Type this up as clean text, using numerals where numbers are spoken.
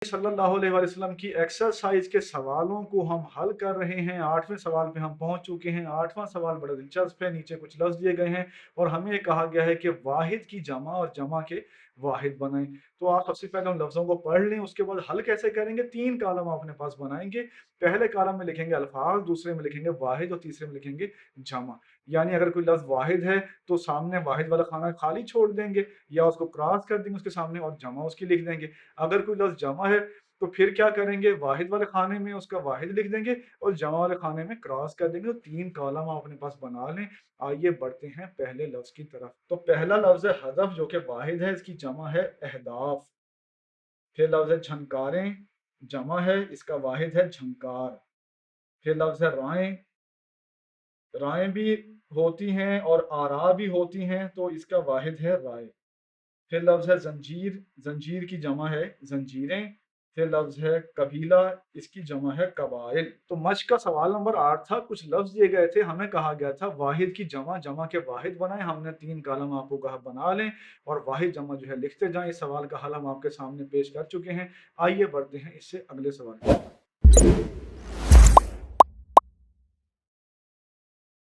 सल्लल्लाहु अलैहि वसल्लम की एक्सरसाइज के सवालों को हम हल कर रहे हैं। 8वें सवाल पे हम पहुंच चुके हैं। 8वां सवाल बड़ा दिलचस्प है। नीचे कुछ लफ्ज़ दिए गए हैं और हमें कहा गया है कि वाहिद की जमा और जमा के वाहिद बनाएं। तो आप सबसे पहले उन लफ्ज़ों को पढ़ लें, उसके बाद हल कैसे करेंगे। 3 कॉलम आप अपने पास बनाएंगे। पहले कॉलम में लिखेंगे अल्फाज, दूसरे में लिखेंगे वाहिद और तीसरे में लिखेंगे जमा। यानी अगर कोई लफ्ज़ वाहिद है तो सामने वाहिद वाला खाना खाली छोड़ देंगे या उसको क्रॉस कर देंगे उसके सामने और जमा उसकी लिख देंगे। अगर कोई लफ्ज़ जमा है तो फिर क्या करेंगे, वाहिद वाले खाने में उसका वाहिद लिख देंगे और जमा वाले खाने में क्रॉस कर देंगे। तो 3 कॉलम आप अपने पास बना लें। आइए बढ़ते हैं पहले लफ्ज़ की तरफ। तो पहला लफ्ज़ है हज़फ, जो कि वाहिद है, इसकी जमा है अहदाफ। फिर लफ्ज़ है झंकारें, जमा है, इसका वाहिद है झंकार। फिर लफ्ज़ है राहें, राहें भी होती हैं और आरा भी होती हैं, तो इसका वाहिद है राय। फिर लफ्ज़ है ज़ंजीर, ज़ंजीर की जमा है ज़ंजीरें। फिर लफ्ज़ है कबीला, इसकी जमा है कबाइल। तो मश्क का सवाल नंबर 8 था। कुछ लफ्ज़ दिए गए थे, हमें कहा गया था वाहिद की जमा, जमा के वाहिद बनाएं। हमने 3 कॉलम आपको कहा बना लें और वाहिद जमा जो है लिखते जाएं। इस सवाल का हल हम आपके सामने पेश कर चुके हैं। आइए बढ़ते हैं इससे अगले सवाल की तरफ।